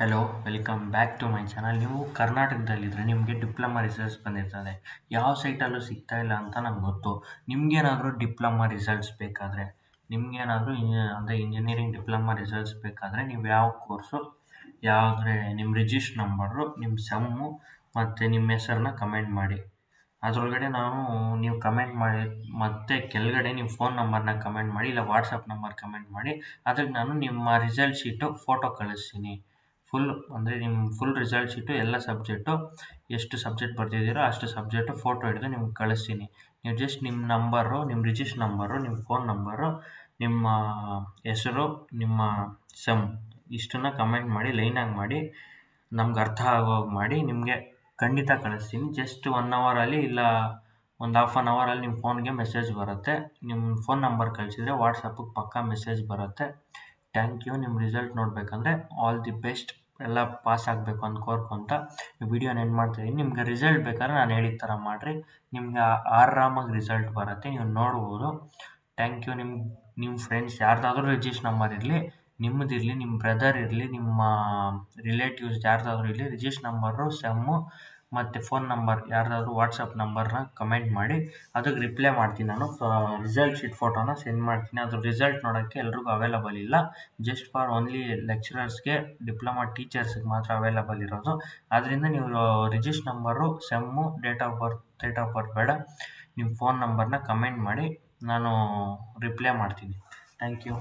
Hello, welcome back to my channel. ನೀವು ಕರ್ನಾಟಕದಲ್ಲಿದ್ದರೆ ನಿಮಗೆ ಡಿಪ್ಲೊಮಾ ರಿಸಲ್ಟ್ಸ್ ಬಂದಿರ್ತದೆ. ಯಾವ ಸೈಟಲ್ಲೂ ಸಿಗ್ತಾ ಇಲ್ಲ ಅಂತ ನಂಗೆ ಗೊತ್ತು. ನಿಮಗೇನಾದರೂ ಡಿಪ್ಲೊಮಾ ರಿಸಲ್ಟ್ಸ್ ಬೇಕಾದರೆ, ನಿಮಗೇನಾದರೂ ಅಂದರೆ ಇಂಜಿನಿಯರಿಂಗ್ ಡಿಪ್ಲೊಮಾ ರಿಸಲ್ಟ್ಸ್ ಬೇಕಾದರೆ ನೀವು ಯಾವ ಕೋರ್ಸು, ಯಾವುದ್ರೆ ನಿಮ್ಮ ರಿಜಿಸ್ಟ್ರ್ ನಂಬರು, ನಿಮ್ಮ ಸಮ್ಮು ಮತ್ತು ನಿಮ್ಮ ಹೆಸರನ್ನ ಕಮೆಂಟ್ ಮಾಡಿ. ಅದರೊಳಗಡೆ ನೀವು ಕಮೆಂಟ್ ಮಾಡಿ ಮತ್ತು ಕೆಳಗಡೆ ನಿಮ್ಮ ಫೋನ್ ನಂಬರ್ನ ಕಮೆಂಟ್ ಮಾಡಿ, ಇಲ್ಲ ವಾಟ್ಸಪ್ ನಂಬರ್ ಕಮೆಂಟ್ ಮಾಡಿ. ಅದಕ್ಕೆ ನಾನು ನಿಮ್ಮ ರಿಸಲ್ಟ್ ಶೀಟು ಫೋಟೋ ಕಳಿಸ್ತೀನಿ. ಫುಲ್ ರಿಸಲ್ಟ್ ಶೀಟು ಎಲ್ಲ ಸಬ್ಜೆಕ್ಟು ಎಷ್ಟು ಸಬ್ಜೆಕ್ಟ್ ಬರ್ತಿದ್ದೀರೋ ಅಷ್ಟು ಸಬ್ಜೆಕ್ಟು ಫೋಟೋ ಹಿಡಿದು ನಿಮ್ಗೆ ಕಳಿಸ್ತೀನಿ. ನೀವು ಜಸ್ಟ್ ನಿಮ್ಮ ನಂಬರು, ನಿಮ್ಮ ರಿಜಿಸ್ಟ್ರ್ ನಂಬರು, ನಿಮ್ಮ ಫೋನ್ ನಂಬರು, ನಿಮ್ಮ ಹೆಸರು, ನಿಮ್ಮ ಸಮ್ ಇಷ್ಟನ್ನು ಕಮೆಂಟ್ ಮಾಡಿ, ಲೈನಾಗಿ ಮಾಡಿ, ನಮ್ಗೆ ಅರ್ಥ ಆಗೋಗಿ ಮಾಡಿ. ನಿಮಗೆ ಖಂಡಿತ ಕಳಿಸ್ತೀನಿ. ಜಸ್ಟ್ 1 ಅವರಲ್ಲಿ ಇಲ್ಲ ಒಂದು ಹಾಫ್ ಆನ್ ಅವರಲ್ಲಿ ನಿಮ್ಮ ಫೋನ್ಗೆ ಮೆಸೇಜ್ ಬರುತ್ತೆ. ನಿಮ್ಮ ಫೋನ್ ನಂಬರ್ ಕಳಿಸಿದರೆ ವಾಟ್ಸಪ್ಪಿಗೆ ಪಕ್ಕಾ ಮೆಸೇಜ್ ಬರುತ್ತೆ. Thank you. ನಿಮ್ಮ ರಿಸಲ್ಟ್ ನೋಡಬೇಕಂದ್ರೆ ಆಲ್ ದಿ ಬೆಸ್ಟ್. ಎಲ್ಲ ಪಾಸ್ ಆಗಬೇಕು ಅಂತ ಕೋರ್ಕೊಂತ ವಿಡಿಯೋನ ಎಂಡ್ ಮಾಡ್ತಾಯಿದ್ದೀನಿ. ನಿಮ್ಗೆ ರಿಸಲ್ಟ್ ಬೇಕಾದ್ರೆ ನಾನು ಹೇಳಿದ ಥರ ಮಾಡಿರಿ, ನಿಮ್ಗೆ ಆರಾಮಾಗಿ ರಿಸಲ್ಟ್ ಬರುತ್ತೆ, ನೀವು ನೋಡ್ಬೋದು. Thank you. ನಿಮ್ಮ ಫ್ರೆಂಡ್ಸ್ ಯಾರ್ದಾದ್ರೂ ರಿಜಿಸ್ಟ್ರ್ ನಂಬರ್ ಇರಲಿ, ನಿಮ್ಮದಿರಲಿ, ನಿಮ್ಮ ಬ್ರದರ್ ಇರಲಿ, ನಿಮ್ಮ ರಿಲೇಟಿವ್ಸ್ ಯಾರ್ದಾದ್ರೂ ಇರಲಿ, ರಿಜಿಸ್ಟ್ರ್ ನಂಬರು, ಸೆಮ್ಮು ಮತ್ತು ಫೋನ್ ನಂಬರ್ ಯಾರ್ದಾದ್ರೂ ವಾಟ್ಸಪ್ ನಂಬರ್ನ ಕಮೆಂಟ್ ಮಾಡಿ. ಅದಕ್ಕೆ ರಿಪ್ಲೈ ಮಾಡ್ತೀನಿ. ನಾನು ರಿಸಲ್ಟ್ ಶೀಟ್ ಫೋಟೋನ ಸೆಂಡ್ ಮಾಡ್ತೀನಿ. ಅದ್ರ ರಿಸಲ್ಟ್ ನೋಡೋಕ್ಕೆ ಎಲ್ರಿಗೂ ಅವೈಲಬಲ್ ಇಲ್ಲ. ಜಸ್ಟ್ ಫಾರ್ ಓನ್ಲಿ ಲೆಕ್ಚರರ್ಸ್ಗೆ, ಡಿಪ್ಲೊಮಾ ಟೀಚರ್ಸ್ಗೆ ಮಾತ್ರ ಅವೈಲಬಲ್ ಇರೋದು. ಆದ್ದರಿಂದ ನೀವು register number, sem, date of birth ಬೇಡ, ನಿಮ್ಮ ಫೋನ್ ನಂಬರ್ನ ಕಮೆಂಟ್ ಮಾಡಿ, ನಾನು ರಿಪ್ಲೈ ಮಾಡ್ತೀನಿ. Thank you.